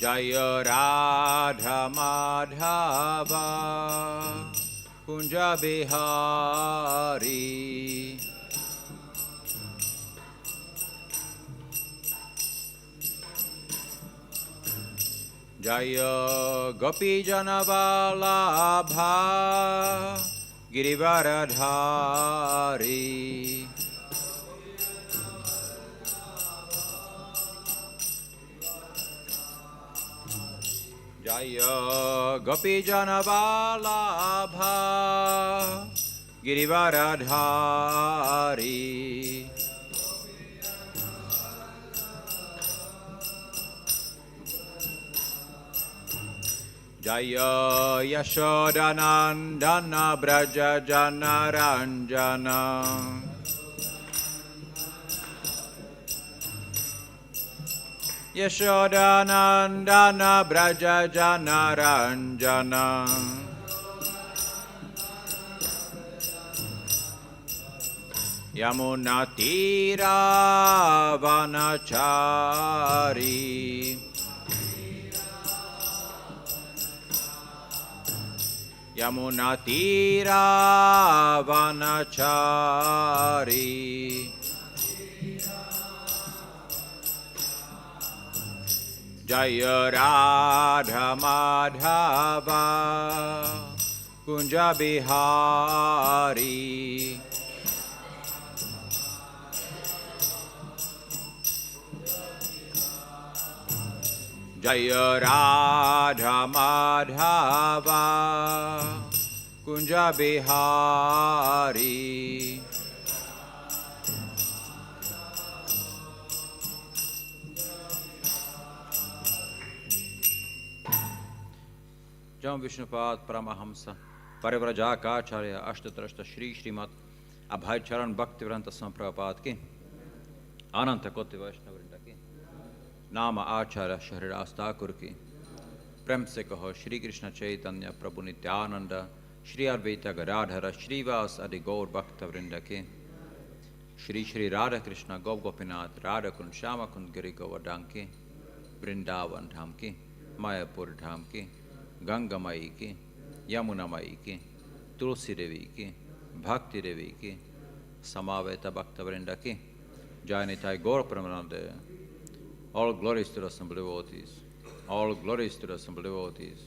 Jaya Radha Madhava Kunja Bihari Jaya Gopi Janavalabha Girivaradhari Jaya Gopi Janavalabha Girivaradhari Jaya Yashodanandana Braja Janaranjana Yashodanandana Braja Janaranjana Yamunatira Vanachari Yamunatira Vanachari Jaya Radha Madhava Kunja Bihari Jaya Radha Madhava Kunja Bihari Jam Vishnupad Paramahamsa Parivrajaka Ashtatrashta Shri Srimad Abhay Charan Bhakti Vranta Samprapad ki Ananta Koti Vaishnavrinda ki Nama Acharya Shahridas Thakur ki Prem se kaho Shri Krishna Chaitanya Prabhu Nityananda Shri Advaita Gadadhara Shrivas Adi Gaur Bhakta Vrinda ki Shri Shri Radha Krishna Gop Gopinath Radha Kund Shama Kund Giri Govardhan ki Vrindavan Dham ki Mayapur Dham ki Ganga Mai ki Yamuna Mai ki Tulsi Devi ki Bhakti Devi ki Samaveta Bhakta Vrinda ki Jayanitai Gaur Pramanande. All glories to the assembled devotees. All glories to the assembled devotees.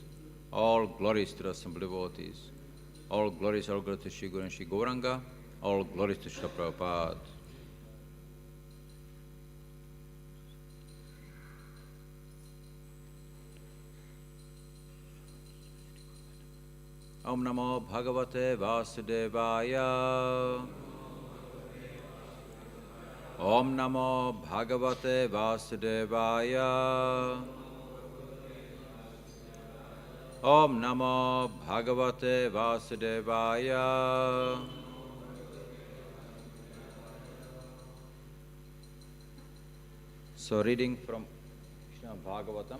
All glories to the assembled devotees. All glories to Shri Guru and Shri Gauranga. All glories to Shri Prabhupada. Om Namo Bhagavate Vasudevaya. Om Namo Bhagavate Vasudevaya. Om Namo Bhagavate Vasudevaya. So reading from Srimad Bhagavatam,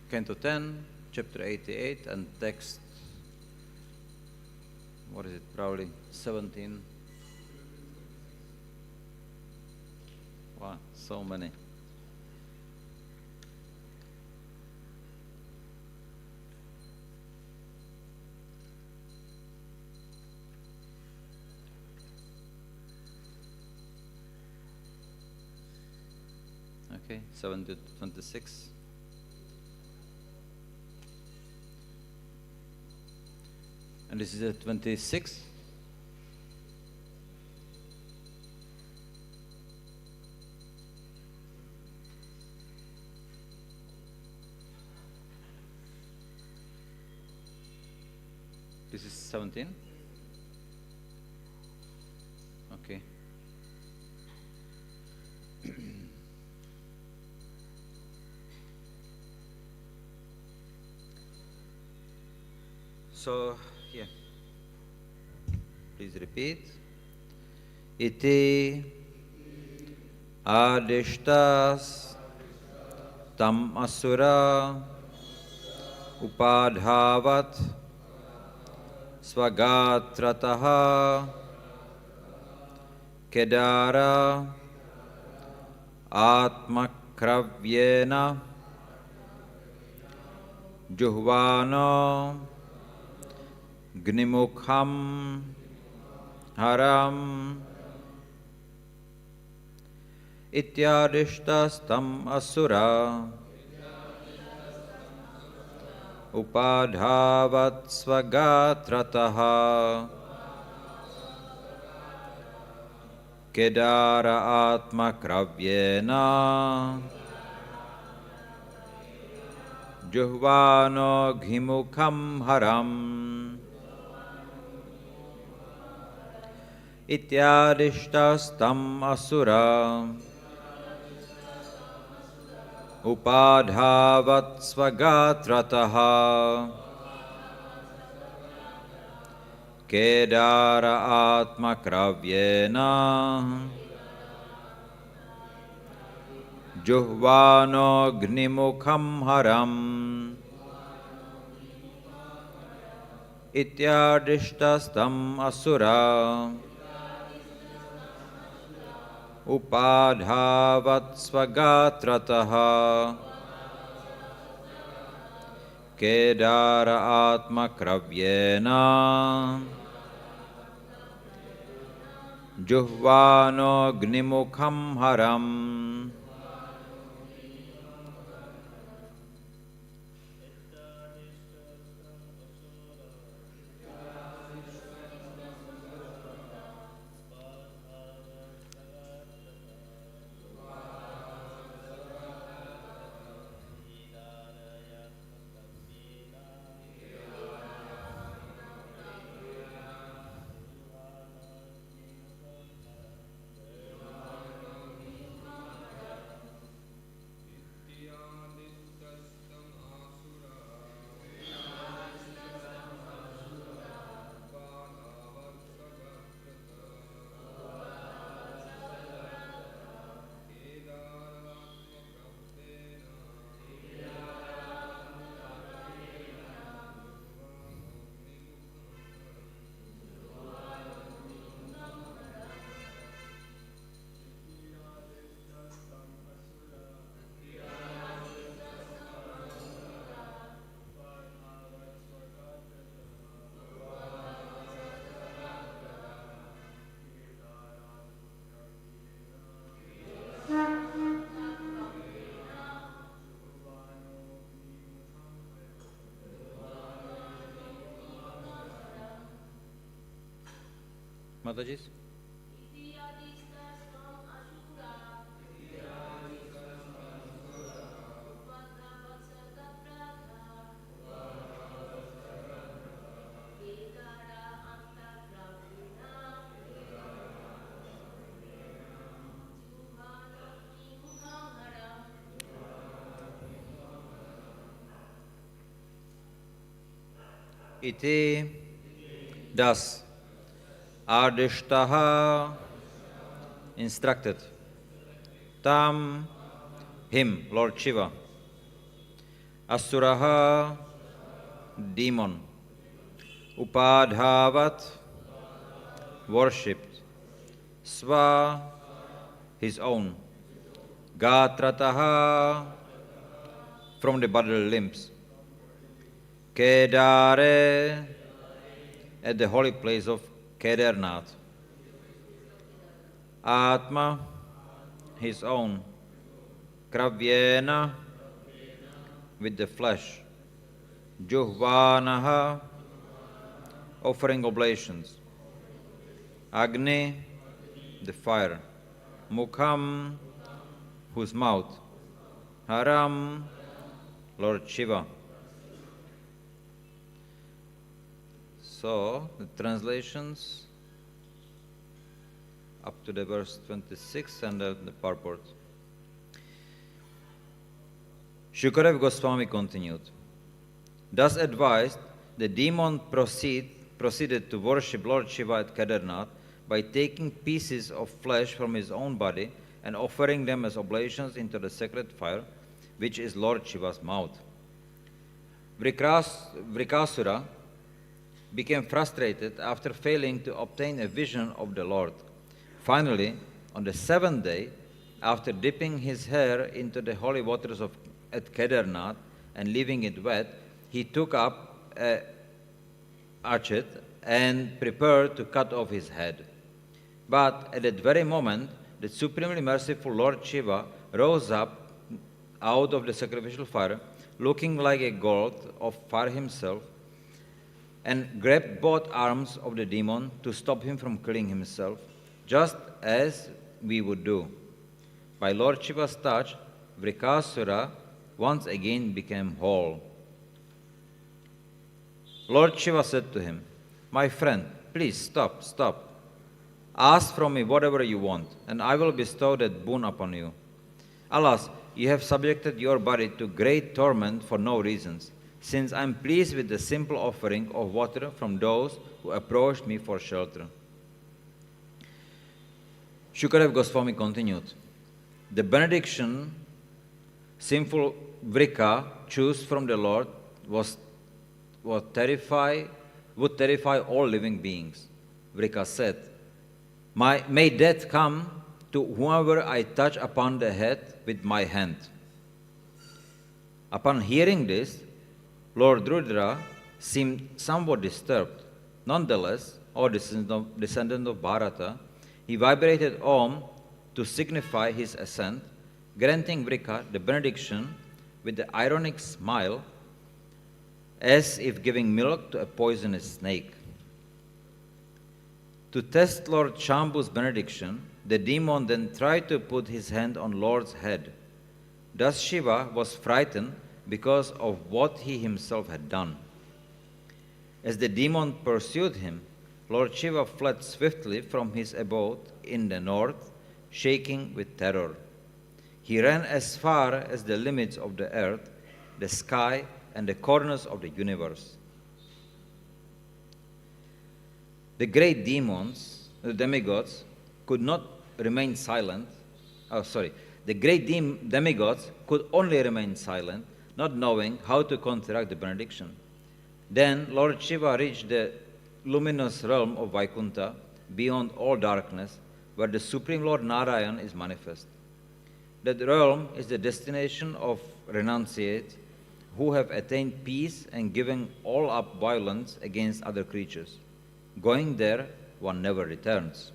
Canto 10, Chapter 88, and text, what is it, probably 17. Wow, so many. Okay, 7 to 26. And this is a 26. This is 17. Okay. So, yeah. Please repeat. Iti adishtas tam asura upadhavat swagatrataha kedara atmak kravyena juhvano gnimukham haram ityadishtastam asura upadhavat svagatrataha kedara atma kravyena juhvano ghimukham haram ityadishtastam asura upadhavat svagatrataha kedara atma kravyena juhvano gnimukham haram ityadishtastam asura upadhavat svagatrataha kedara atma kravyena juhvano gnimukham haram Mataji's? Iti, thus, Adishtaha, instructed, Tam, him, Lord Shiva, Asuraha, demon, Upadhavat, worshipped, Sva, his own, Gatrataha, from the bodily limbs, Kedare, at the holy place of Kedarnath, Atma, his own, Kravyena, with the flesh, Juhvanaha, offering oblations, Agni, the fire, Mukham, whose mouth, Haram, Lord Shiva. So, the translations up to the verse 26 and the purport. Shukadeva Goswami continued. Thus advised, the demon proceeded to worship Lord Shiva at Kedarnath by taking pieces of flesh from his own body and offering them as oblations into the sacred fire, which is Lord Shiva's mouth. Vrikasura became frustrated after failing to obtain a vision of the Lord. Finally, on the seventh day, after dipping his hair into the holy waters at Kedarnath and leaving it wet, he took up a hatchet and prepared to cut off his head. But at that very moment, the supremely merciful Lord Shiva rose up out of the sacrificial fire, looking like a god of fire himself, and grabbed both arms of the demon to stop him from killing himself, just as we would do. By Lord Shiva's touch, Vrikasura once again became whole. Lord Shiva said to him, "My friend, please stop. Ask from me whatever you want, and I will bestow that boon upon you. Alas, you have subjected your body to great torment for no reasons, since I am pleased with the simple offering of water from those who approached me for shelter." Shukadev Goswami continued, "The benediction sinful Vrika chose from the Lord would terrify all living beings. Vrika said, May death come to whoever I touch upon the head with my hand." Upon hearing this, Lord Rudra seemed somewhat disturbed. Nonetheless, O descendant of Bharata, he vibrated Om to signify his assent, granting Vrika the benediction with the ironic smile, as if giving milk to a poisonous snake. To test Lord Shambhu's benediction, the demon then tried to put his hand on Lord's head. Thus Shiva was frightened because of what he himself had done. As the demon pursued him, Lord Shiva fled swiftly from his abode in the north, shaking with terror. He ran as far as the limits of the earth, the sky, and the corners of the universe. The great demons, the demigods, could not remain silent. The great demigods could only remain silent, not knowing how to counteract the benediction. Then Lord Shiva reached the luminous realm of Vaikuntha, beyond all darkness, where the Supreme Lord Narayan is manifest. That realm is the destination of renunciates who have attained peace and given all up violence against other creatures. Going there, one never returns.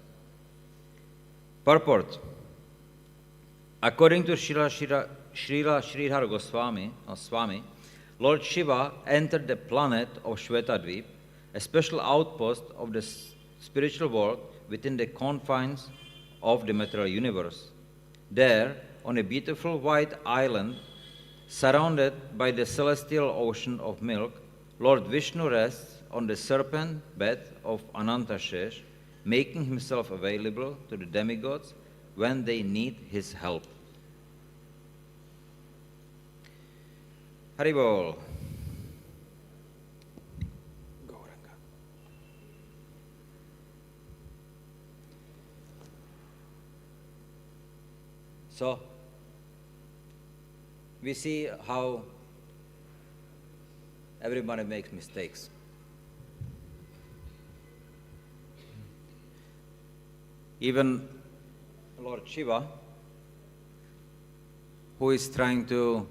Purport. According to Srila Sridhar Goswami, or Swami, Lord Shiva entered the planet of Shvetadvip, a special outpost of the spiritual world within the confines of the material universe. There, on a beautiful white island, surrounded by the celestial ocean of milk, Lord Vishnu rests on the serpent bed of Anantashesh, making himself available to the demigods when they need his help. Haribol. So, we see how everybody makes mistakes. Even Lord Shiva, who is trying to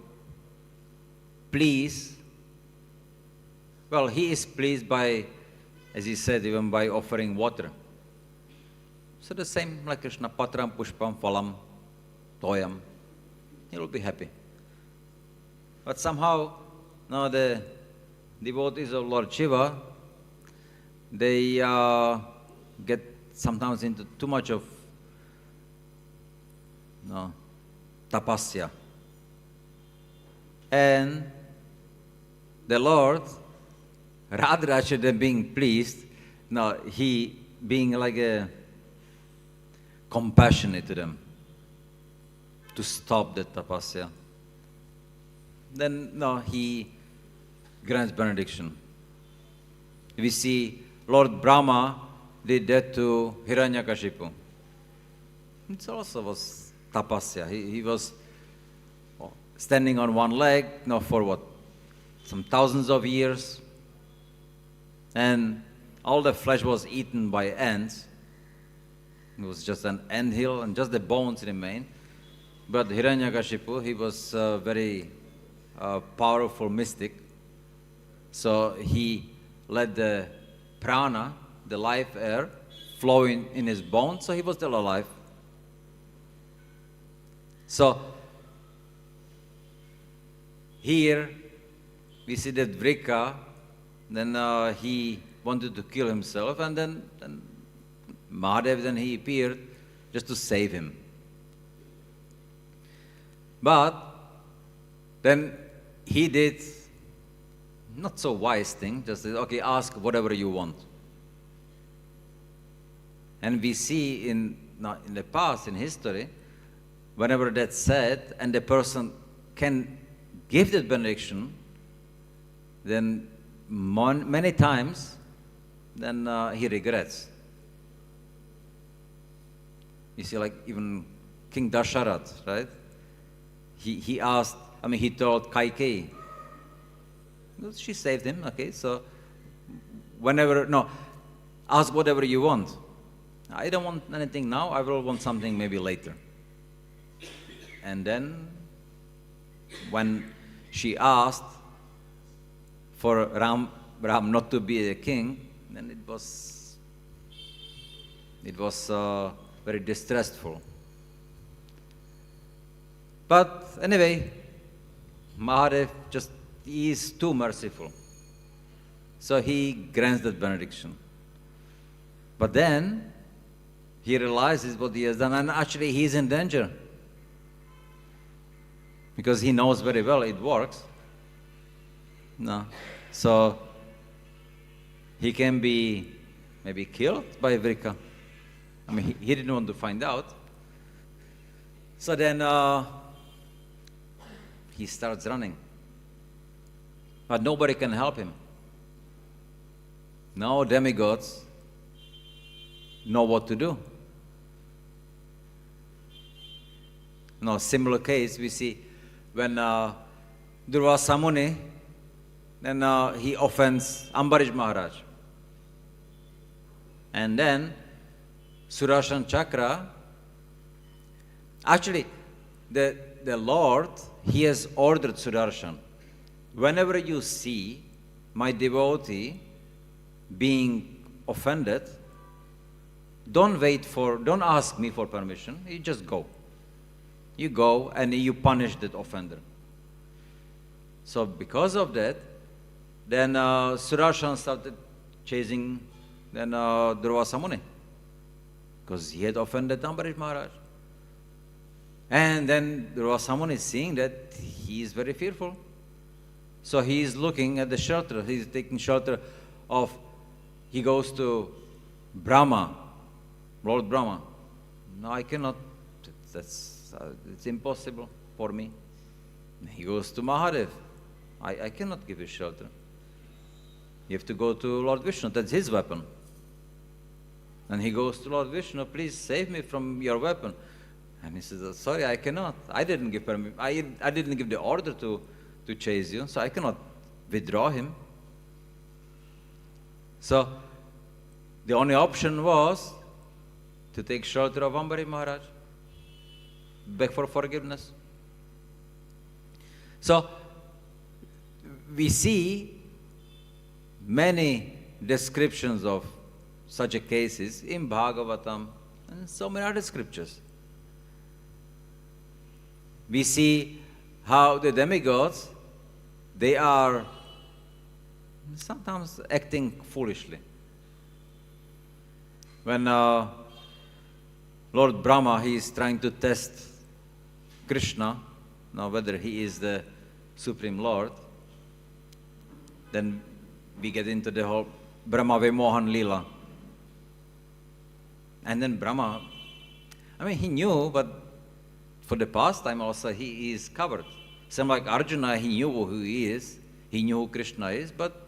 please, well, he is pleased by, as he said, even by offering water. So the same like Krishna, patram, pushpam, phalam, toyam, he will be happy. But somehow, now the devotees of Lord Shiva, they get sometimes into too much of tapasya. And the Lord, rather than being pleased, he being like a compassionate to them to stop the tapasya. Then he grants benediction. We see Lord Brahma did that to Hiranyakashipu. It also was tapasya. He was standing on one leg for some thousands of years, and all the flesh was eaten by ants. It was just an anthill, and just the bones remained. But Hiranyakashipu, he was a very powerful mystic. So he let the prana, the life air, flow in his bones, so he was still alive. So here we see that Vrika, then he wanted to kill himself, and then Mahadev, then he appeared just to save him. But then he did not so wise thing, just said, okay, ask whatever you want. And we see in the past, in history, whenever that's said, and the person can give that benediction, then many times, then he regrets. You see, like even King Dasharat, right? He asked, he told Kaikeyi, she saved him, okay, so ask whatever you want. I don't want anything now, I will want something maybe later. And then, when she asked for Ram not to be a king, then it was very distressful. But anyway, Mahadev he is too merciful. So he grants that benediction. But then, he realizes what he has done, and actually he is in danger. Because he knows very well it works. No. So, he can be maybe killed by Vrika. He didn't want to find out. So then, he starts running. But nobody can help him. No demigods know what to do. No, similar case we see when Durvasa Muni, then he offends Ambarish Maharaj. And then Sudarshan Chakra, actually the Lord, he has ordered Sudarshan, whenever you see my devotee being offended, don't ask me for permission, you just go. You go and you punish that offender. So because of that, then Sudarshan started chasing Durvasa Muni, because he had offended Ambarish Maharaj. And then Durvasa Muni is seeing that he is very fearful. So he is looking at the shelter. He is taking shelter of, he goes to Brahma, Lord Brahma. No, I cannot, it's impossible for me. He goes to Mahadev. I cannot give you shelter. You have to go to Lord Vishnu, that's his weapon. And he goes to Lord Vishnu, please save me from your weapon. And he says, sorry, I cannot. I didn't give permission. I didn't give the order to chase you, so I cannot withdraw him. So the only option was to take shelter of Ambarish Maharaj, beg for forgiveness. So we see many descriptions of such a cases in Bhagavatam and so many other scriptures. We see how the demigods, they are sometimes acting foolishly. When Lord Brahma, he is trying to test Krishna, whether he is the Supreme Lord, then we get into the whole Brahma Vimohan Lila. And then Brahma, he knew, but for the pastime also he is covered. Same like Arjuna, he knew who he is, he knew who Krishna is, but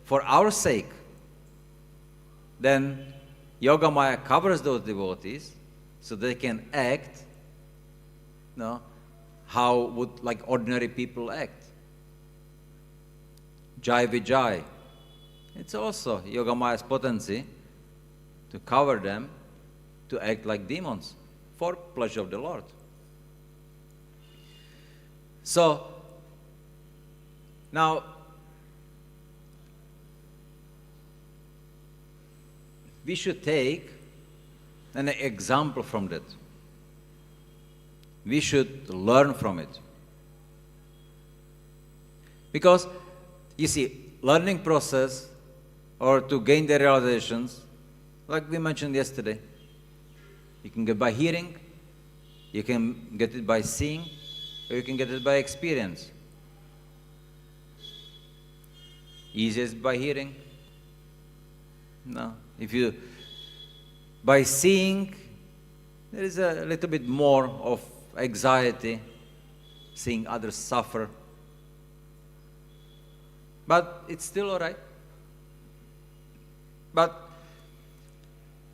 for our sake, then Yogamaya covers those devotees so they can act how would like ordinary people act. Jai Vijay. It's also Yogamaya's potency to cover them to act like demons for pleasure of the Lord. So, now, we should take an example from that. We should learn from it. Because, you see, learning process or to gain the realizations, like we mentioned yesterday, you can get by hearing, you can get it by seeing, or you can get it by experience. Easiest by hearing. No. If you, by seeing, there is a little bit more of anxiety, seeing others suffer. But it's still all right. But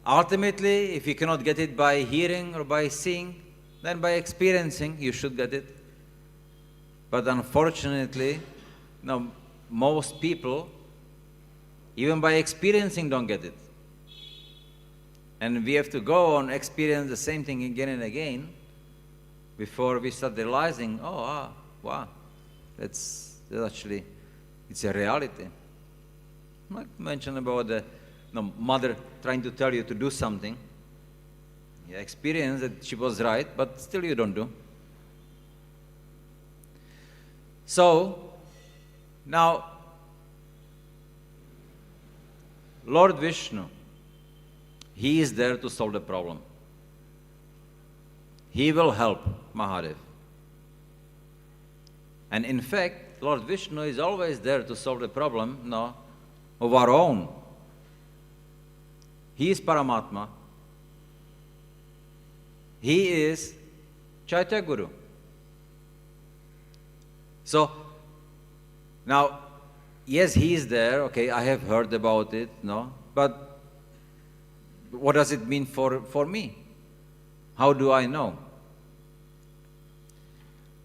ultimately, if you cannot get it by hearing or by seeing, then by experiencing, you should get it. But unfortunately, no, most people, even by experiencing, don't get it. And we have to go on experience the same thing again and again before we start realizing, wow, that's actually, it's a reality. Like mentioned about the mother trying to tell you to do something. You experience that she was right, but still you don't do. So, now, Lord Vishnu, He is there to solve the problem. He will help Mahadev. And in fact, Lord Vishnu is always there to solve the problem of our own. He is Paramatma. He is Chaitya Guru. So, now, yes, He is there, okay, I have heard about it, but what does it mean for me? How do I know?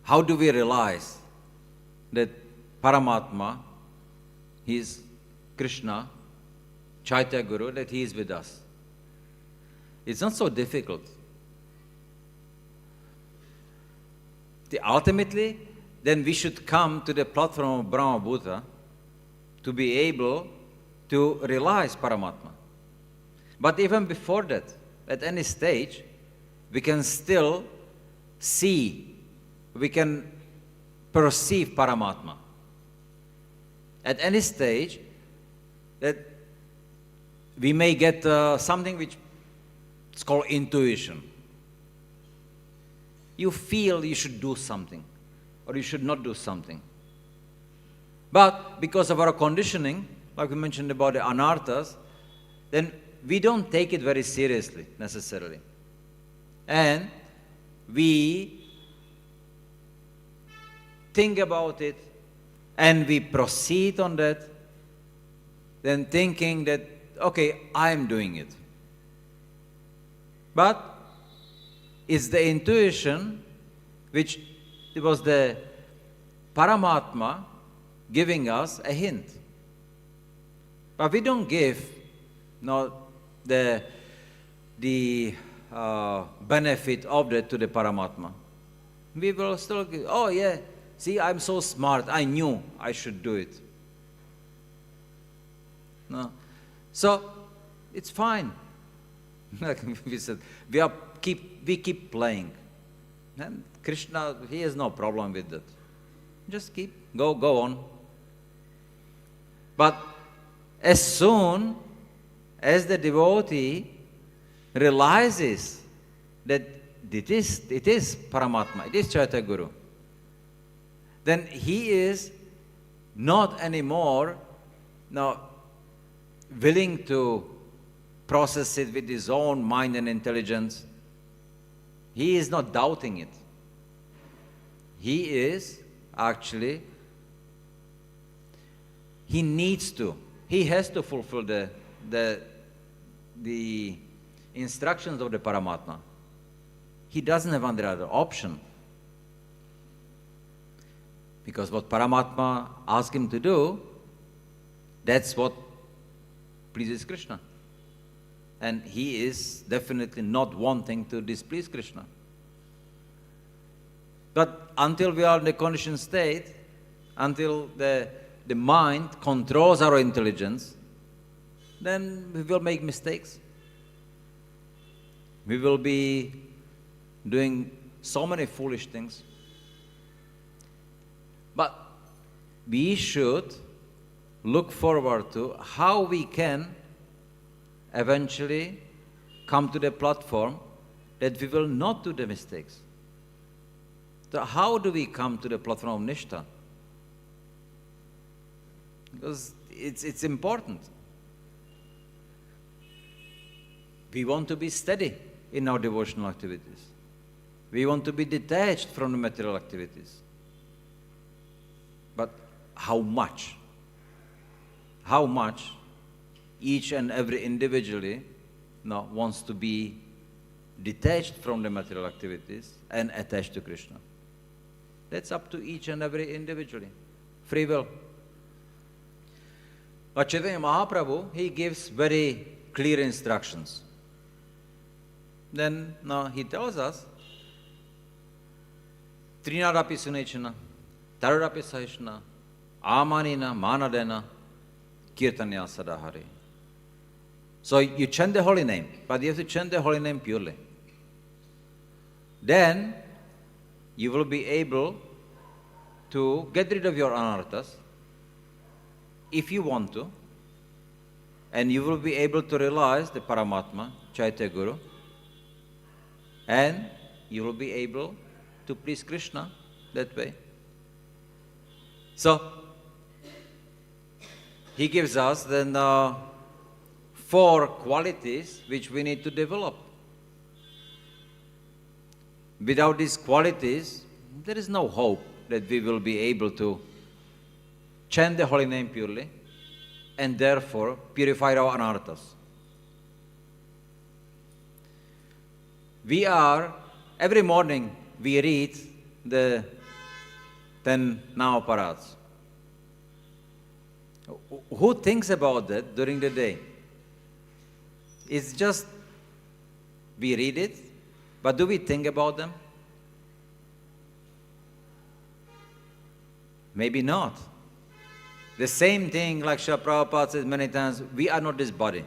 How do we realize that Paramatma, He is Krishna, Chaitya Guru, that He is with us? It's not so difficult. Ultimately, then we should come to the platform of Brahma Bhuta to be able to realize Paramatma. But even before that, at any stage, we can still see, we can perceive Paramatma. At any stage, that we may get something which is called intuition. You feel you should do something, or you should not do something. But because of our conditioning, like we mentioned about the anarthas, then we don't take it very seriously, necessarily. And we think about it, and we proceed on that, then thinking that, okay, I'm doing it. But it's the intuition which it was the Paramatma giving us a hint. But we don't give the benefit of that to the Paramatma. We will still give, oh yeah, see, I'm so smart, I knew I should do it. No. So, it's fine. Like we said, we keep playing. And Krishna, He has no problem with that. Just go on. But as soon as the devotee realizes that it is Paramatma, it is Chaitya Guru, then he is not anymore willing to process it with his own mind and intelligence. He is not doubting it. He is actually, he needs to, he has to fulfill the instructions of the Paramatma. He doesn't have any other option. Because what Paramatma asks him to do, that's what pleases Krishna. And he is definitely not wanting to displease Krishna. But until we are in the conditioned state, until the mind controls our intelligence, then we will make mistakes. We will be doing so many foolish things. But we should look forward to how we can eventually come to the platform that we will not do the mistakes. So how do we come to the platform of Nishtha? Because it's important. We want to be steady in our devotional activities. We want to be detached from the material activities. But how much? How much each and every individually wants to be detached from the material activities and attached to Krishna? That's up to each and every individually. Free will. But Chaitanya Mahaprabhu, he gives very clear instructions. Then he tells us, Trinadapi Sunechana, Taradapi Sahishna, Amanina, Manadena, Kirtanya Sadahari. So you chant the holy name, but you have to chant the holy name purely. Then you will be able to get rid of your anarthas if you want to, and you will be able to realize the Paramatma, Chaitya Guru, and you will be able to please Krishna that way. So, he gives us then 4 qualities which we need to develop. Without these qualities, there is no hope that we will be able to chant the holy name purely and therefore purify our anarthas. Every morning we read the 10 Navaparats. Who thinks about that during the day? It's just, we read it, but do we think about them? Maybe not. The same thing, like Srila Prabhupada says many times, we are not this body.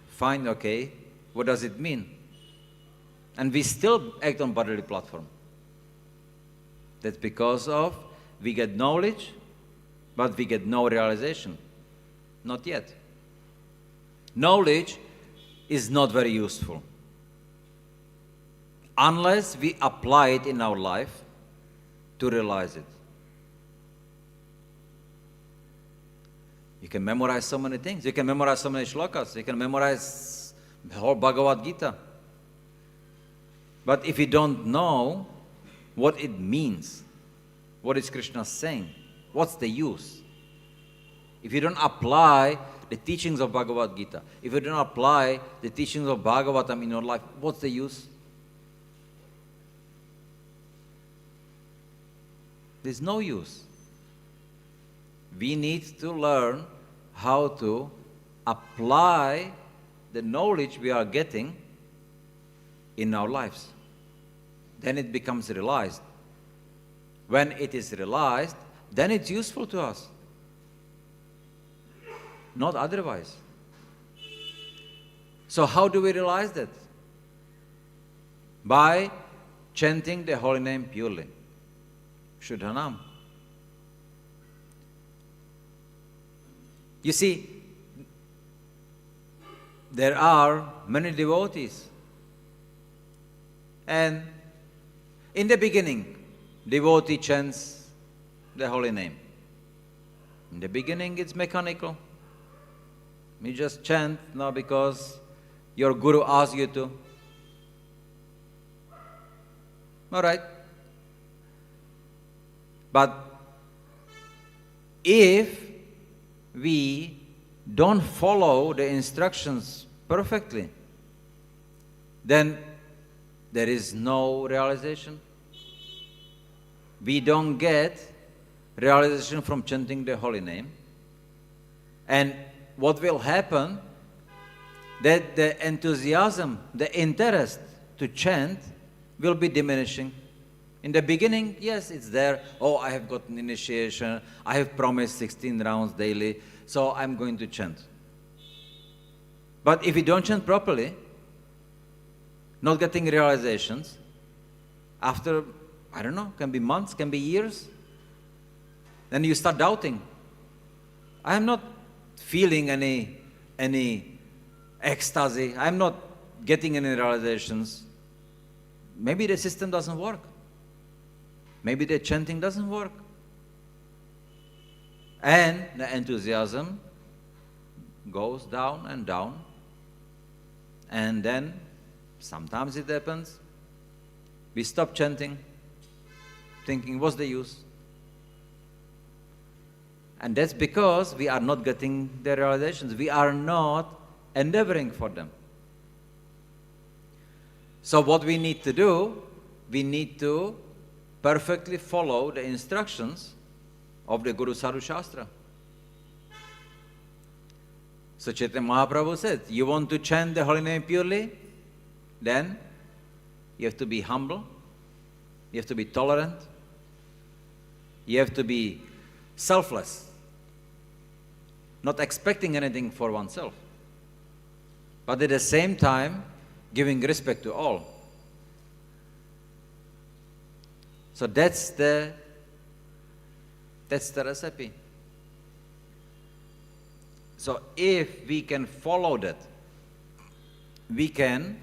Fine, okay, what does it mean? And we still act on bodily platform. That's because of we get knowledge, but we get no realization. Not yet. Knowledge is not very useful unless we apply it in our life to realize it. You can memorize so many things. You can memorize so many shlokas. You can memorize the whole Bhagavad Gita. But if you don't know what it means, what is Krishna saying, what's the use? If you don't apply the teachings of Bhagavad Gita, if you don't apply the teachings of Bhagavatam in your life, what's the use? There's no use. We need to learn how to apply the knowledge we are getting in our lives. Then it becomes realized. When it is realized, then it's useful to us. Not otherwise. So how do we realize that? By chanting the holy name purely. Shuddhanam. You see, there are many devotees. And in the beginning, devotee chants the holy name. In the beginning, it's mechanical. You just chant now because your guru asks you to. All right. But if we don't follow the instructions perfectly, then there is no realization. We don't get realization from chanting the holy name. And what will happen, that the enthusiasm, the interest to chant will be diminishing. In the beginning, yes, it's there. Oh, I have gotten initiation. I have promised 16 rounds daily, so I'm going to chant. But if you don't chant properly, not getting realizations, after, I don't know, can be months, can be years, then you start doubting. I am not feeling any ecstasy. I'm not getting any realizations. Maybe the system doesn't work. Maybe the chanting doesn't work. And the enthusiasm goes down and down. And then, sometimes it happens, we stop chanting, thinking, what's the use? And that's because we are not getting the realizations. We are not endeavoring for them. So what we need to do, we need to perfectly follow the instructions of the Guru Sadhu Shastra. So Chaitanya Mahaprabhu said, you want to chant the holy name purely? Then you have to be humble, you have to be tolerant, you have to be selfless, not expecting anything for oneself, but at the same time giving respect to all. So that's the recipe. So if we can follow that, we can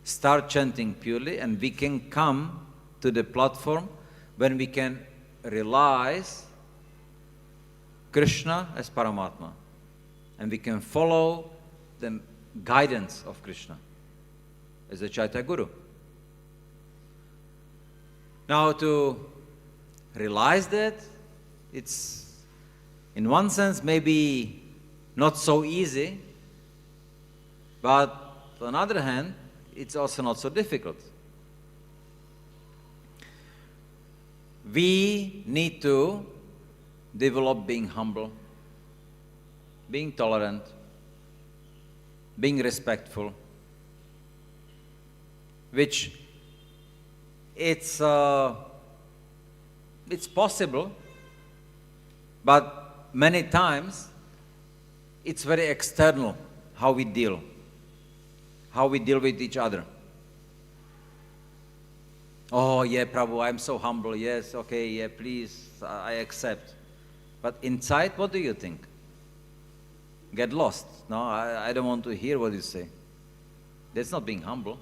start chanting purely, and we can come to the platform when we can realize Krishna as Paramatma, and we can follow the guidance of Krishna as a Chaitanya Guru. Now, to realize that, it's in one sense maybe not so easy, but on the other hand, it's also not so difficult. We need to develop being humble, being tolerant, being respectful, which it's possible, but many times it's very external how we deal with each other. Oh yeah, Prabhu, I'm so humble. Yes, okay, yeah, please, I accept. But inside, what do you think? Get lost. No, I don't want to hear what you say. That's not being humble.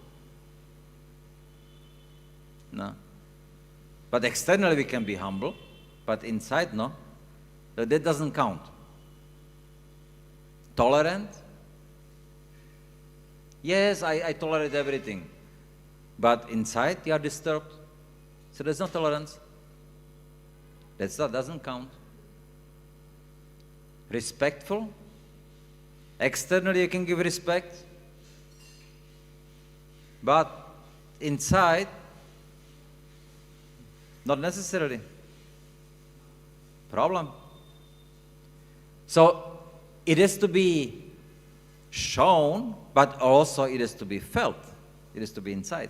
No. But externally we can be humble, but inside, no. That doesn't count. Tolerant? Yes, I tolerate everything. But inside you are disturbed. So there's no tolerance. That doesn't count. Respectful? Externally you can give respect. But inside, not necessarily. Problem. So it is to be shown, but also it is to be felt. It is to be inside.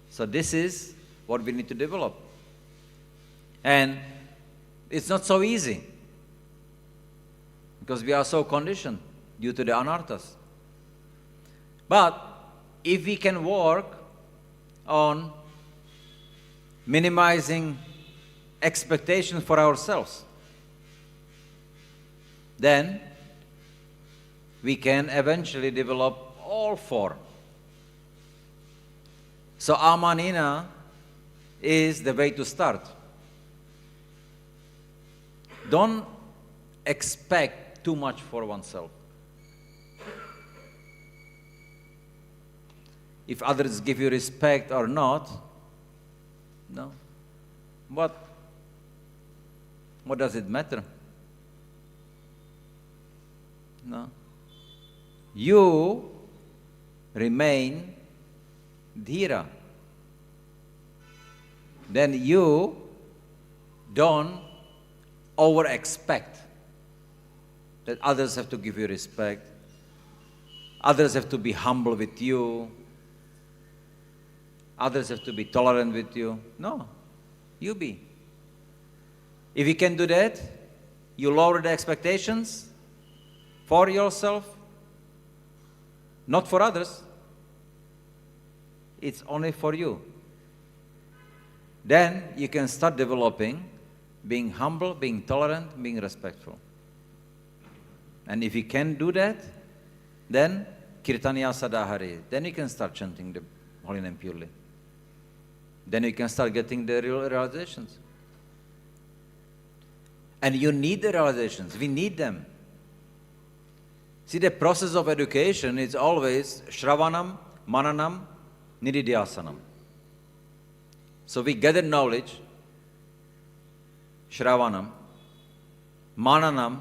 So this is what we need to develop. And it's not so easy, because we are so conditioned due to the anarthas. But if we can work on minimizing expectations for ourselves, then we can eventually develop all four. So Amanina is the way to start. Don't expect too much for oneself. If others give you respect or not, no. What does it matter? No. You remain dhira. Then you don't over-expect that others have to give you respect, others have to be humble with you, others have to be tolerant with you. No, you be. If you can do that, you lower the expectations for yourself, not for others. It's only for you. Then you can start developing being humble, being tolerant, being respectful. And if you can do that, then Kirtaniya Sadahari, then you can start chanting the holy name purely. Then you can start getting the real realizations. And you need the realizations. We need them. See, the process of education is always Shravanam, Mananam, Nididhyasanam. So we gather knowledge, Shravanam, Mananam.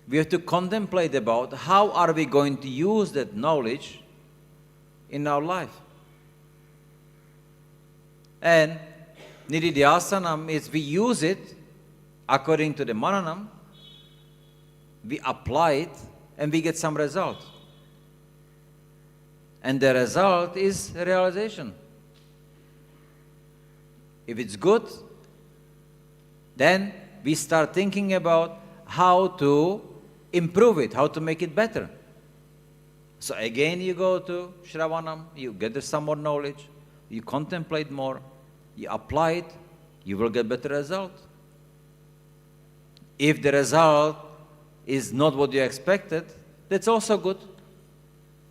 We have to contemplate about how are we going to use that knowledge in our life. And Nididhyasanam is we use it according to the Mananam, we apply it, and we get some result. And the result is realization. If it's good, then we start thinking about how to improve it, how to make it better. So again you go to Shravanam, you gather some more knowledge, you contemplate more, you apply it, you will get better result. If the result is not what you expected, that's also good.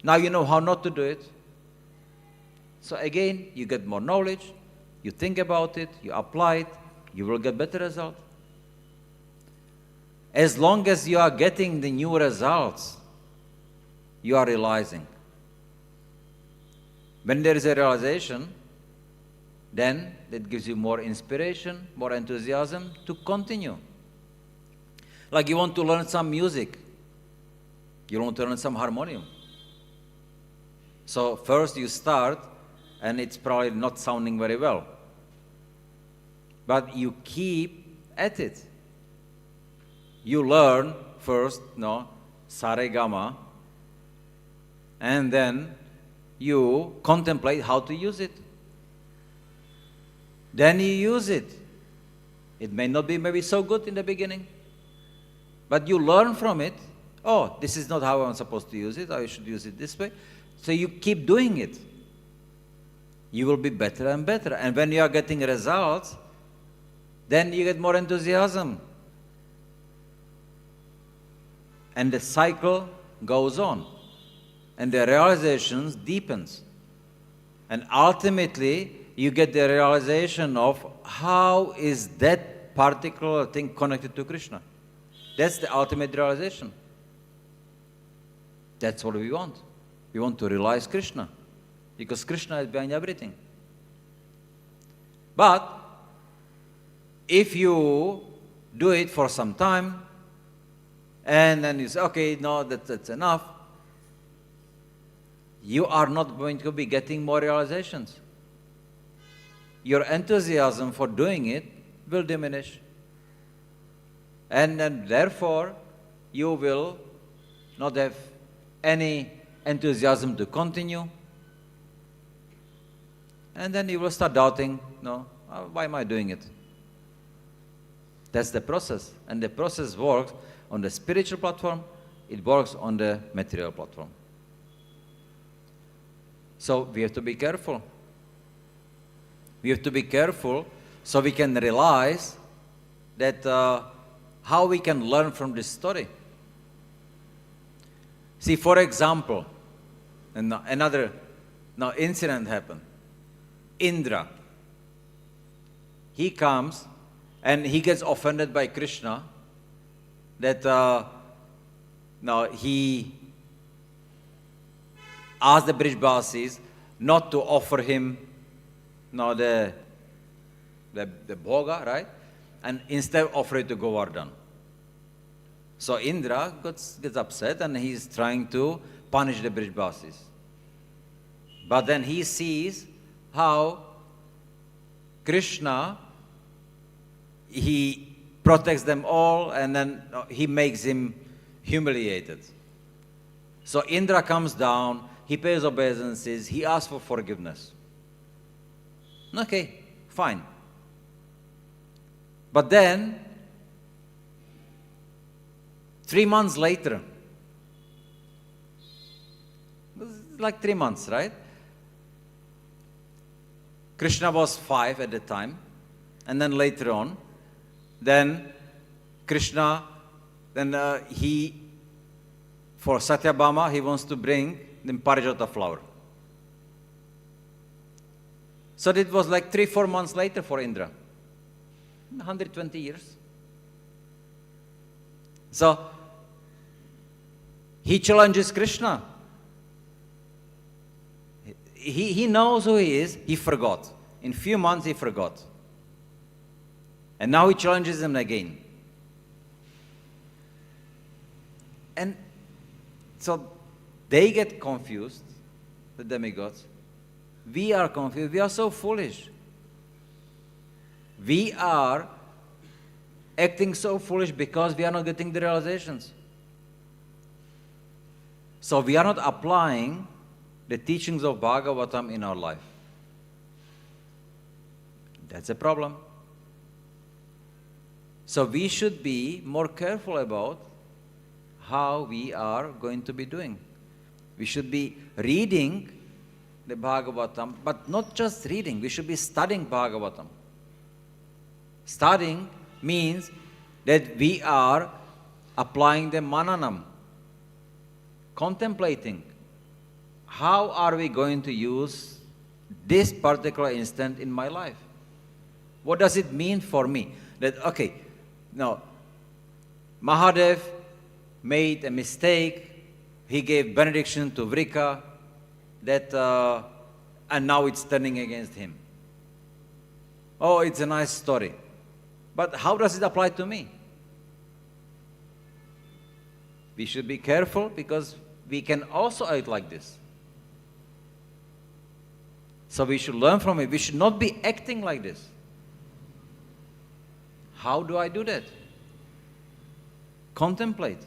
Now you know how not to do it. So again, you get more knowledge, you think about it, you apply it, you will get better result. As long as you are getting the new results, you are realizing. When there is a realization, then that gives you more inspiration, more enthusiasm to continue. Like you want to learn some music, you want to learn some harmonium. So first you start, and it's probably not sounding very well. But you keep at it. You learn first, Saregama, and then you contemplate how to use it. Then you use it. It may not be maybe so good in the beginning, but you learn from it. Oh, this is not how I'm supposed to use it. I should use it this way. So you keep doing it. You will be better and better. And when you are getting results, then you get more enthusiasm. And the cycle goes on. And the realizations deepens. And ultimately, you get the realization of how is that particular thing connected to Krishna. That's the ultimate realization. That's what we want. We want to realize Krishna, because Krishna is behind everything. But if you do it for some time, and then you say, okay, no, that's enough, you are not going to be getting more realizations. Your enthusiasm for doing it will diminish. And then therefore, you will not have any enthusiasm to continue. And then you will start doubting, why am I doing it? That's the process. And the process works on the spiritual platform, it works on the material platform. So we have to be careful. We have to be careful so we can realize that how we can learn from this story. See, for example, another incident happened. Indra, he comes and he gets offended by Krishna that he asked the Brijbasis not to offer him the bhoga, right? And instead offer it to Govardhan. So Indra gets upset and he's trying to punish the Brijbasis. But then he sees how Krishna, he protects them all, and then he makes him humiliated. So Indra comes down, he pays obeisances, he asks for forgiveness. Okay, fine. But then, 3 months later, like 3 months, right? Krishna was 5 at the time, and then later on, then Krishna, for Satyabhama, he wants to bring the Parijata flower. So it was like 3-4 months later for Indra. 120 years. So, he challenges Krishna. He knows who he is, he forgot. In few months he forgot. And now he challenges him again. And so they get confused, the demigods. We are confused, we are so foolish. We are acting so foolish because we are not getting the realizations. So we are not applying the teachings of Bhagavatam in our life. That's a problem. So we should be more careful about how we are going to be doing. We should be reading the Bhagavatam, but not just reading, we should be studying Bhagavatam. Studying means that we are applying the mananam, contemplating. How are we going to use this particular instant in my life? What does it mean for me? That, okay, now, Mahadev made a mistake, he gave benediction to Vrika, and now it's turning against him. Oh, it's a nice story. But how does it apply to me? We should be careful because we can also act like this. So we should learn from it. We should not be acting like this. How do I do that? Contemplate.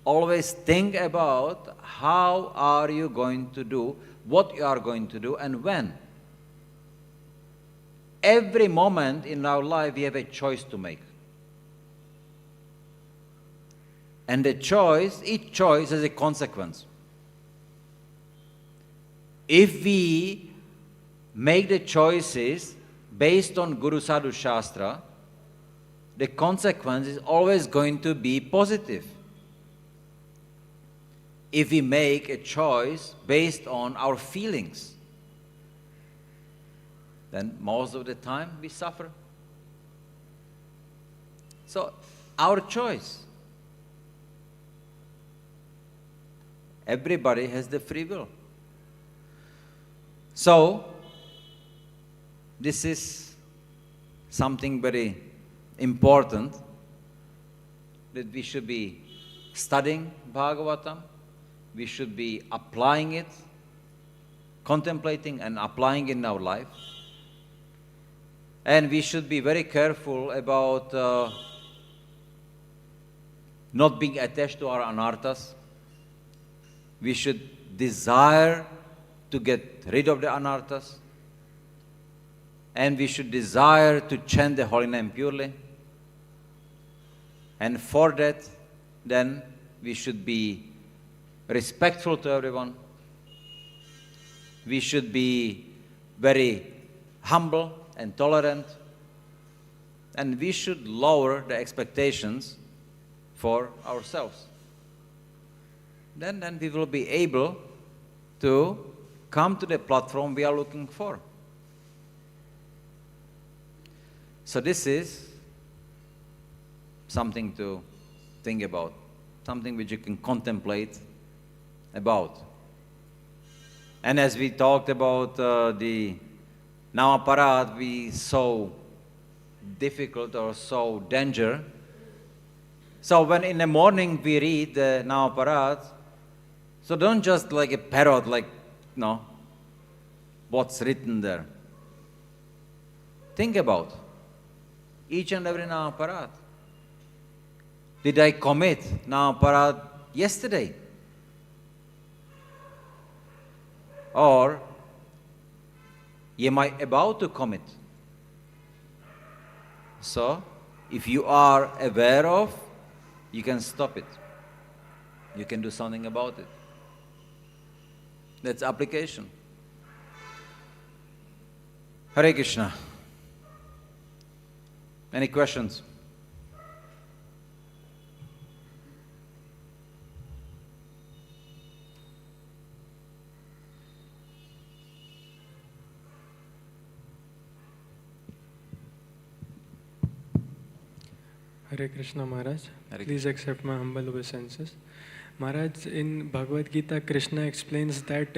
Always think about how are you going to do, what you are going to do, and when. Every moment in our life we have a choice to make. And the choice, each choice has a consequence. If we make the choices based on Guru Sadhu Shastra, the consequence is always going to be positive. If we make a choice based on our feelings, then most of the time we suffer. So, our choice. Everybody has the free will. So, this is something very important, that we should be studying Bhagavatam, we should be applying it, contemplating and applying it in our life. And we should be very careful about not being attached to our anarthas. We should desire to get rid of the anarthas. And we should desire to chant the holy name purely. And for that, then we should be respectful to everyone. We should be very humble and tolerant. And we should lower the expectations for ourselves. Then we will be able to come to the platform we are looking for. So this is something to think about, something which you can contemplate about. And as we talked about the Namaparad, we so difficult or so danger. So when in the morning we read the Namaparad, so don't just like a parrot, like, no, what's written there. Think about each and every Namaparad. Did I commit Namaparad yesterday? Am I about to commit? So, if you are aware of, you can stop it. You can do something about it. That's application. Hare Krishna. Any questions? Hare Krishna Maharaj. Hare Please accept my humble obeisances. Maharaj, in Bhagavad Gita, Krishna explains that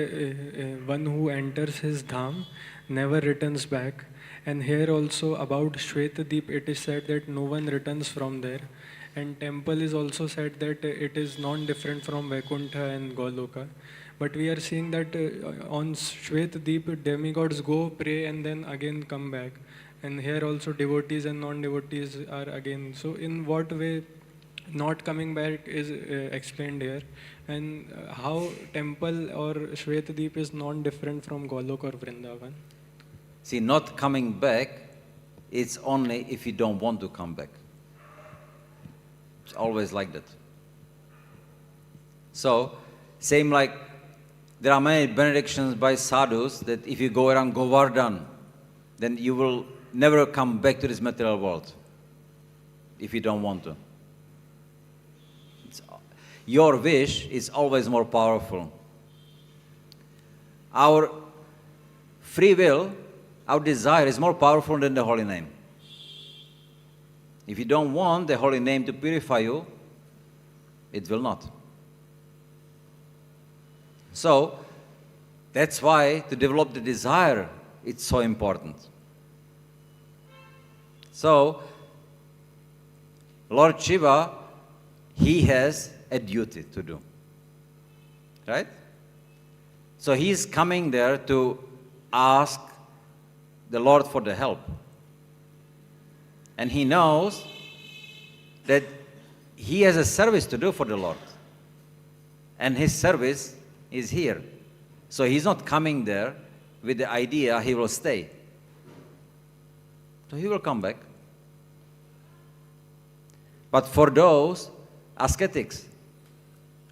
one who enters his dham never returns back. And here also about Shwetadeep, it is said that no one returns from there. And temple is also said that it is non-different from Vaikuntha and Goloka. But we are seeing that on Shwetadeep, demigods go, pray, and then again come back. And here also devotees and non-devotees are again. So in what way not coming back is explained here? And how temple or Shwetadeep is non-different from Golok or Vrindavan? See, not coming back, it's only if you don't want to come back. It's always like that. So, same like there are many benedictions by sadhus that if you go around Govardhan, then you will never come back to this material world if you don't want to. Your wish is always more powerful. Our free will, our desire is more powerful than the holy name. If you don't want the holy name to purify you, it will not. So, that's why to develop the desire, it's so important. So, Lord Shiva, he has a duty to do. Right? So he's coming there to ask the Lord for the help. And he knows that he has a service to do for the Lord. And his service is here. So he's not coming there with the idea he will stay. So he will come back. But for those ascetics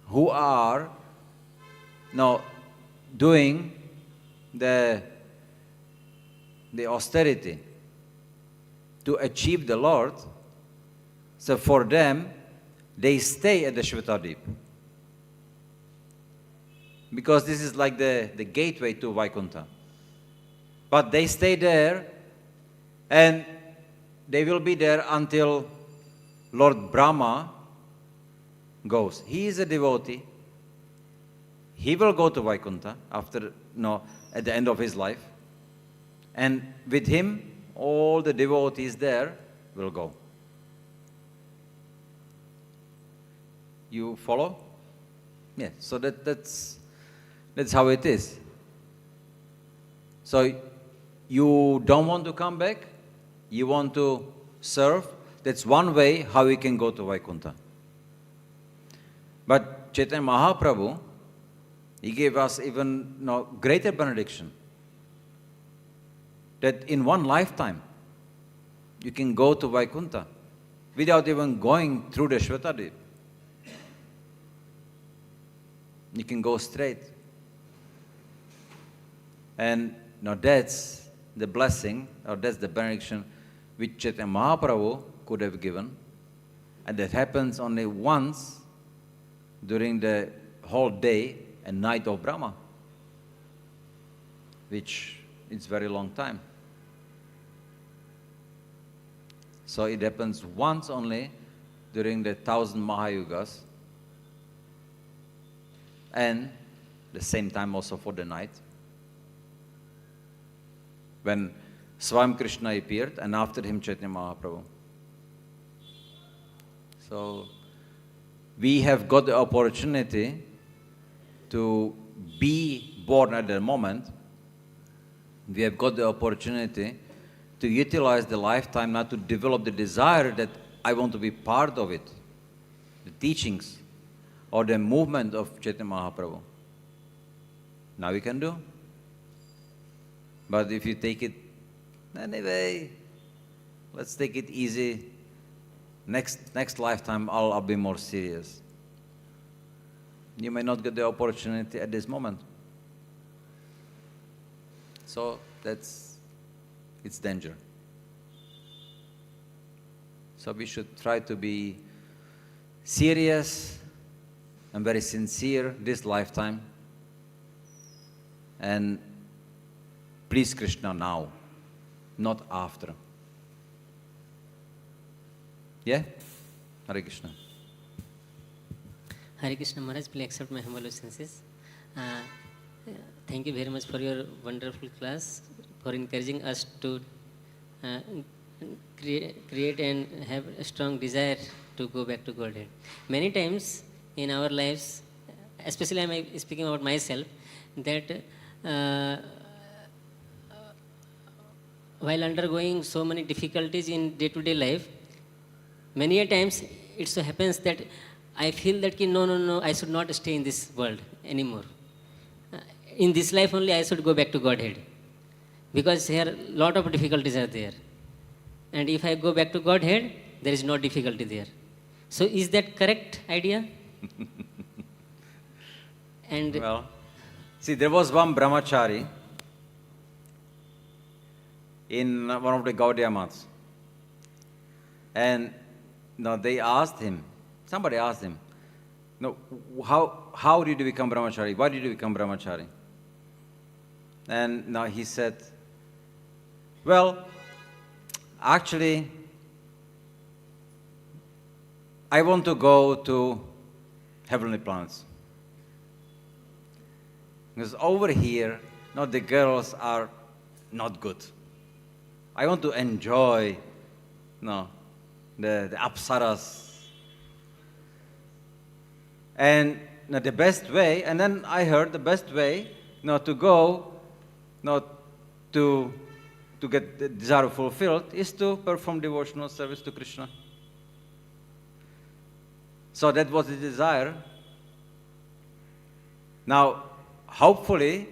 who are now doing the austerity to achieve the Lord, so for them, they stay at the Shwetadeep. Because this is like the gateway to Vaikuntha. But they stay there, and they will be there until Lord Brahma goes. He is a devotee. He will go to Vaikuntha after, at the end of his life. And with him, all the devotees there will go. You follow? Yeah, so that's how it is. So you don't want to come back, you want to serve, that's one way how we can go to Vaikuntha. But Chaitanya Mahaprabhu, he gave us even greater benediction. That in one lifetime, you can go to Vaikuntha without even going through the Shwetadeep. You can go straight. And that's the blessing, or that's the benediction which Chaitanya Mahaprabhu could have given. And that happens only once during the whole day and night of Brahma, which is very long time. So it happens once only during the 1,000 Mahayugas, and the same time also for the night, when Swami Krishna appeared, and after him Chaitanya Mahaprabhu. So we have got the opportunity to be born at the moment. We have got the opportunity to utilize the lifetime now to develop the desire that I want to be part of it, the teachings or the movement of Chaitanya Mahaprabhu. Now we can do. But if you take it, anyway, let's take it easy. Next lifetime, I'll be more serious. You may not get the opportunity at this moment. So it's danger. So we should try to be serious and very sincere this lifetime and please Krishna now, not after. Yeah? Hare Krishna. Hare Krishna Maharaj, please accept my humble obeisances. Thank you very much for your wonderful class, for encouraging us to create and have a strong desire to go back to Godhead. Many times in our lives, especially I am speaking about myself, that while undergoing so many difficulties in day-to-day life, many a times it so happens that I feel that no, I should not stay in this world anymore. In this life only I should go back to Godhead, because here a lot of difficulties are there. And if I go back to Godhead, there is no difficulty there. So is that correct idea? And well, see, there was one brahmachari in one of the Gaudiya maths. And they asked him, somebody asked him, how did you become brahmachari? Why did you become brahmachari? And now he said, well, actually, I want to go to heavenly planets. Because over here, the girls are not good. I want to enjoy the apsaras. And the best way, and then I heard the best way to go, to get the desire fulfilled, is to perform devotional service to Krishna. So that was the desire. Now, hopefully,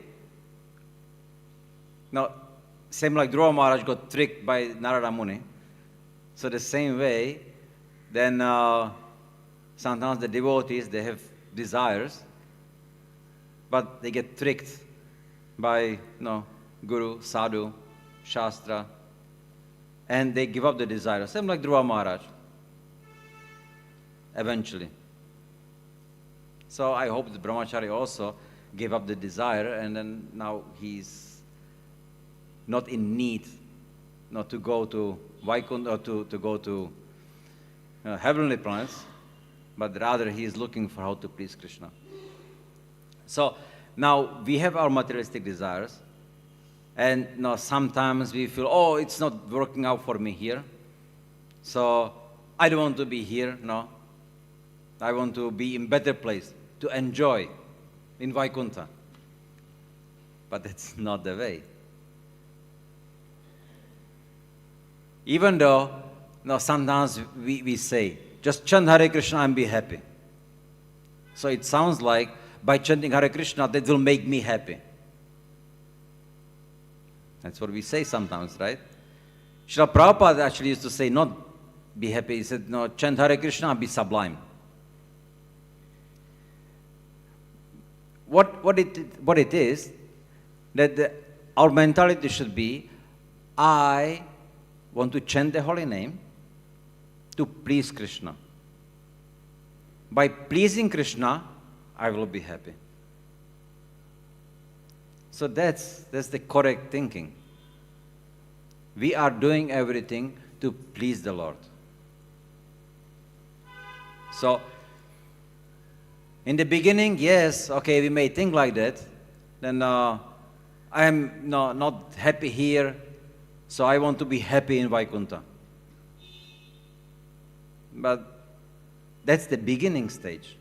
same like Dhruva Maharaj got tricked by Narada Muni. So the same way, then sometimes the devotees, they have desires, but they get tricked by Guru, Sadhu, Shastra, and they give up the desire. Same like Dhruva Maharaj, eventually. So I hope the brahmachari also gave up the desire, and then now he's not in need to go to Vaikuntha, or to go to heavenly planets, but rather he is looking for how to please Krishna. So now we have our materialistic desires, and sometimes we feel, oh, it's not working out for me here, so I don't want to be here. I want to be in better place to enjoy in Vaikuntha. But that's not the way. Even though sometimes we say, just chant Hare Krishna and be happy. So it sounds like by chanting Hare Krishna, that will make me happy. That's what we say sometimes, right? Srila Prabhupada actually used to say, not be happy. He said, no, chant Hare Krishna and be sublime. What it is, that our mentality should be, I want to chant the holy name to please Krishna. By pleasing Krishna, I will be happy. So that's the correct thinking. We are doing everything to please the Lord. So, in the beginning, yes, okay, we may think like that. Then I am not happy here, so I want to be happy in Vaikuntha. But that's the beginning stage.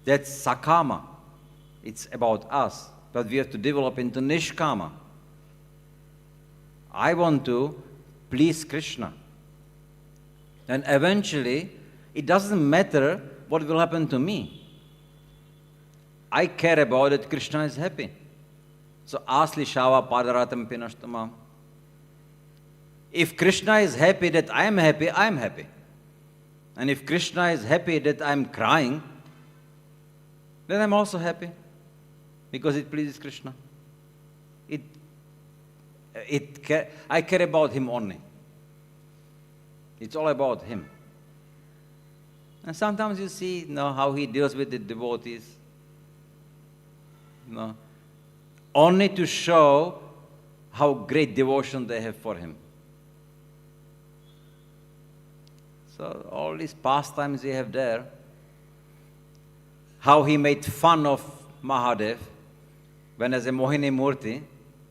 That's sakama. It's about us. But we have to develop into nishkama. I want to please Krishna. And eventually, it doesn't matter what will happen to me. I care about that Krishna is happy. So, asli shava padaratam pinashtamam. If Krishna is happy that I am happy, I am happy. And if Krishna is happy that I am crying, then I am also happy, because it pleases Krishna. I care about him only. It's all about him. And sometimes you see, how he deals with the devotees. Only to show how great devotion they have for him. So all these pastimes we have there, how he made fun of Mahadev, when as a Mohini Murti,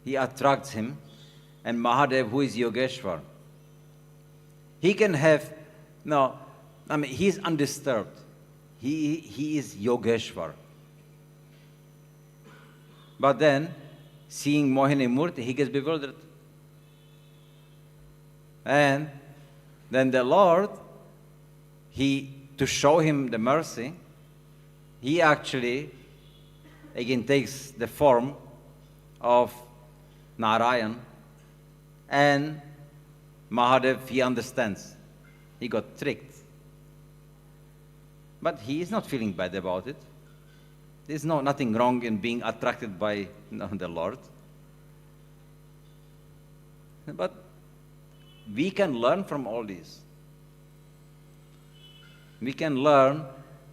he attracts him, and Mahadev, who is Yogeshwar, he can have, he is undisturbed. He is Yogeshwar. But then, seeing Mohini Murti, he gets bewildered. And then the Lord, to show him the mercy, he actually, again, takes the form of Narayan, and Mahadev, he understands. He got tricked. But he is not feeling bad about it. There's nothing wrong in being attracted by the Lord. But we can learn from all this. We can learn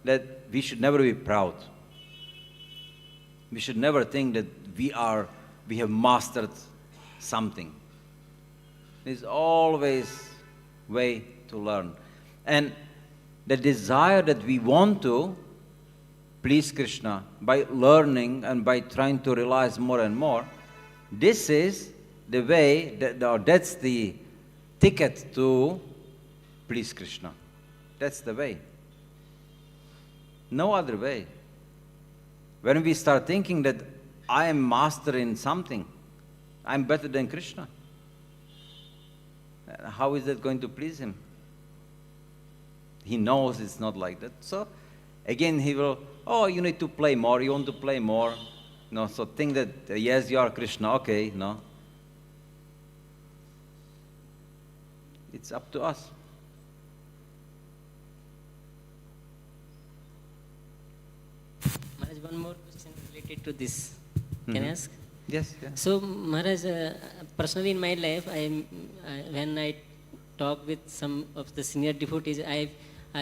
that we should never be proud. We should never think that we have mastered something. There's always way to learn. And the desire that we want to please Krishna by learning and by trying to realize more and more, this is the way, that's the ticket to please Krishna. That's the way. No other way. When we start thinking that I am master in something, I'm better than Krishna, how is that going to please him? He knows it's not like that. So again, he will, you need to play more, you want to play more. So think that, yes, you are Krishna, okay, no. It's up to us. Maharaj, one more question related to this. Can I ask? Yes. So, Maharaj, personally in my life, when I talk with some of the senior devotees, I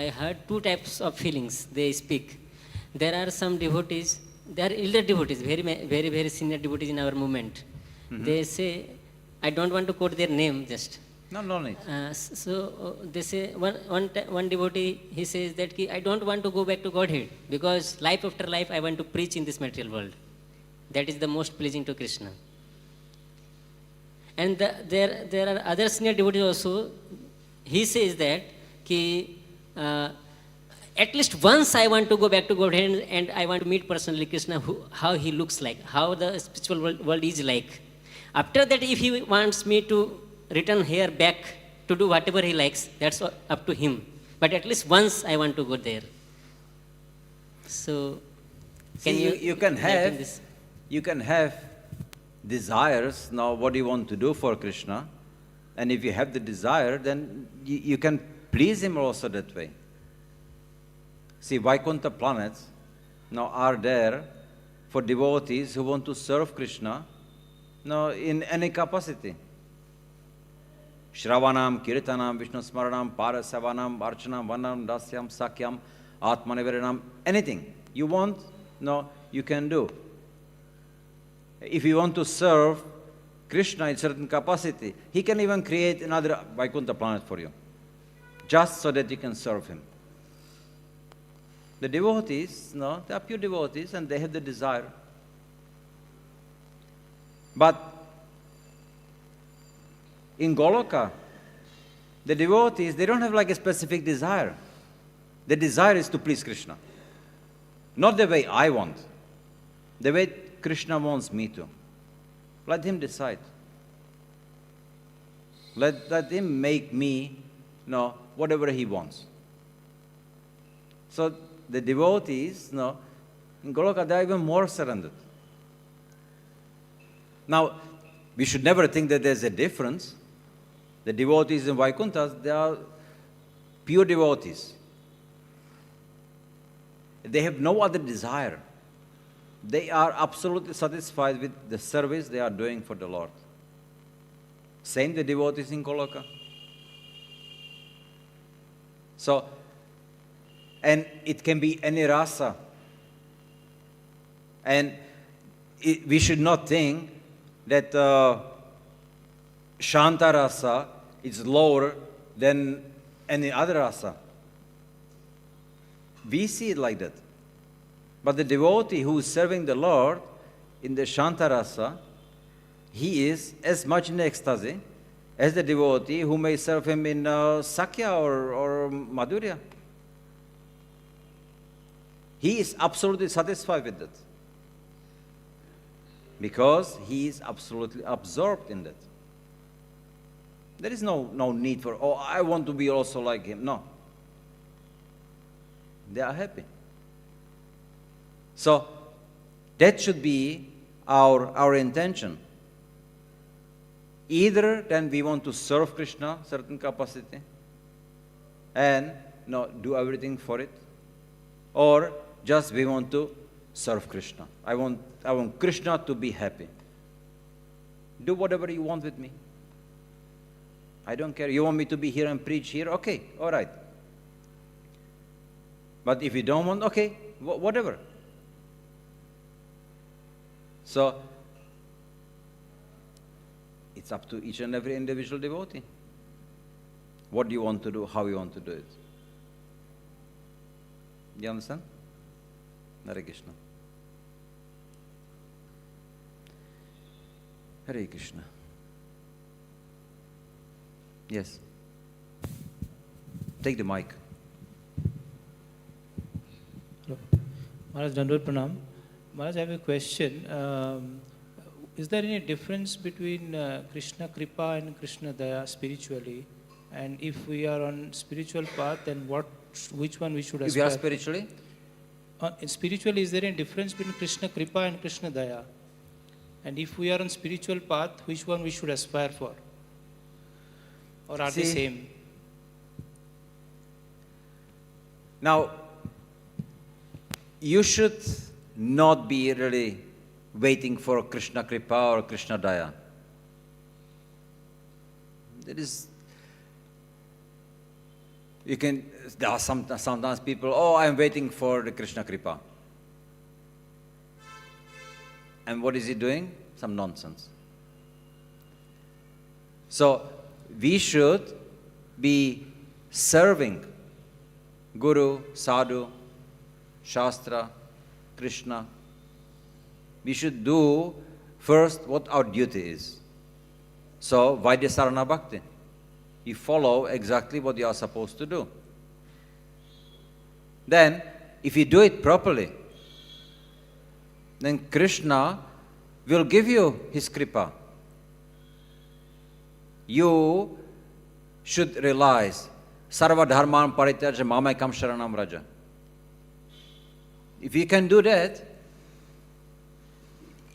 heard two types of feelings they speak. There are some devotees, they are elder devotees, very, very, very senior devotees in our movement. They say, I don't want to quote their name just. No need. So they say, one devotee, he says that I don't want to go back to Godhead, because life after life I want to preach in this material world. That is the most pleasing to Krishna. And there are other senior devotees also. He says that at least once I want to go back to Godhead, and I want to meet personally Krishna, how he looks like, how the spiritual world is like. After that, if he wants me to return here back to do whatever he likes, that's up to him. But at least once I want to go there. So, you can have desires. Now, what do you want to do for Krishna? And if you have the desire, then you can please him also that way. See, Vaikuntha planets now are there for devotees who want to serve Krishna in any capacity. Shravanam, Kirtanam, Vishnu Smaranam, Parasavanam, Archanam, Vanam, Dasyam, Sakyam, Atmanivaranam, anything you want, you can do. If you want to serve Krishna in certain capacity, he can even create another Vaikuntha planet for you, just so that you can serve him. The devotees, they are pure devotees and they have the desire. But in Goloka, the devotees, they don't have like a specific desire. The desire is to please Krishna. Not the way I want, the way Krishna wants me to. Let him decide. Let him make me, whatever he wants. So the devotees, in Goloka, they are even more surrendered. Now, we should never think that there's a difference. The devotees in Vaikuntha, they are pure devotees. They have no other desire. They are absolutely satisfied with the service they are doing for the Lord. Same the devotees in Kolkata. So, and it can be any rasa. And we should not think that Shanta rasa is lower than any other rasa. We see it like that. But the devotee who is serving the Lord in the Shanta rasa, he is as much in ecstasy as the devotee who may serve him in Sakya or Madhurya. He is absolutely satisfied with that. Because he is absolutely absorbed in that. There is no need for, oh, I want to be also like him. No. They are happy. So, that should be our intention. Either then we want to serve Krishna, certain capacity, and do everything for it, or just we want to serve Krishna. I want Krishna to be happy. Do whatever you want with me. I don't care. You want me to be here and preach here? Okay, all right. But if you don't want, okay, whatever. So, it's up to each and every individual devotee. What do you want to do? How you want to do it? You understand? Hare Krishna. Hare Krishna. Yes. Take the mic. Hello. Maharaj, Dandavad Pranam. Maharaj, I have a question. Is there any difference between Krishna Kripa and Krishna Daya spiritually? And if we are on spiritual path, then which one we should aspire? If you are spiritually? Spiritually, is there any difference between Krishna Kripa and Krishna Daya? And if we are on spiritual path, which one we should aspire for? Or are they same? Now, you should not be really waiting for Krishna Kripa or Krishna Daya. There are sometimes people, oh, I'm waiting for the Krishna Kripa. And what is he doing? Some nonsense. So, we should be serving Guru, Sadhu, Shastra, Krishna. We should do first what our duty is. So, Vaidya Bhakti. You follow exactly what you are supposed to do. Then, if you do it properly, then Krishna will give you his kripa. You should realize, Sarva Dharman Parityaja Mamayakam Sharanam Raja. If you can do that,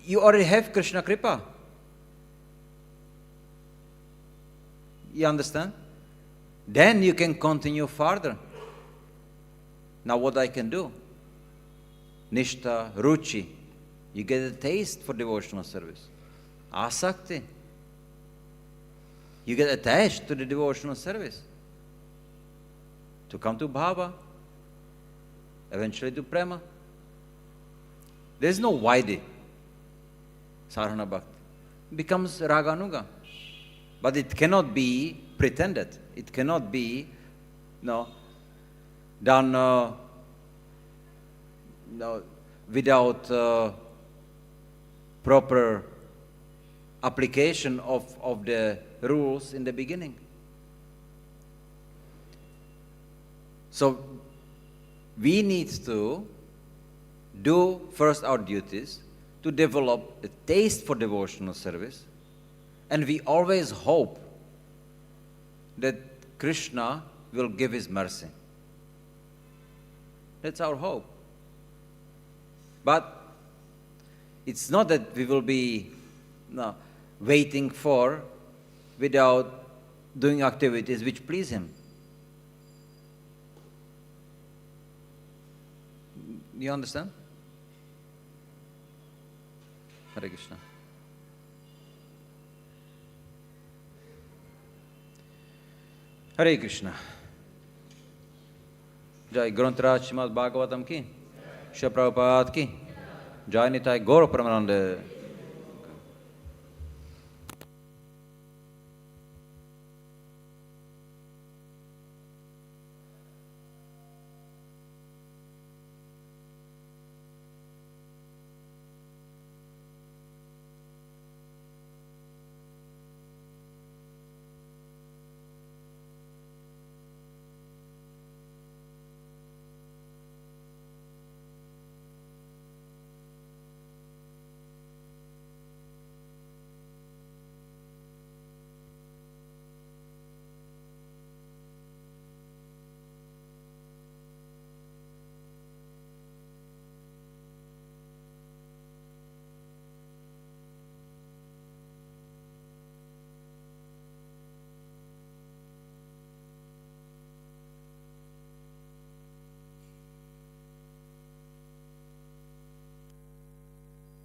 you already have Krishna Kripa. You understand? Then you can continue further. Now what I can do? Nishta, Ruchi. You get a taste for devotional service. Asakti. You get attached to the devotional service. To come to Bhava. Eventually to Prema. There is no Vaidhi. Sarana Bhakti. It becomes Raganuga. But it cannot be pretended. It cannot be done without proper application of the rules in the beginning. So we need to do first our duties to develop a taste for devotional service, and we always hope that Krishna will give his mercy. That's our hope. But it's not that we will be waiting for without doing activities which please him. You understand? Hare Krishna. Hare Krishna. Jai Granthraj Srimad Bhagavatam ki, Shri Prabhupada ki, Jai Nitai Gaur Pramananda.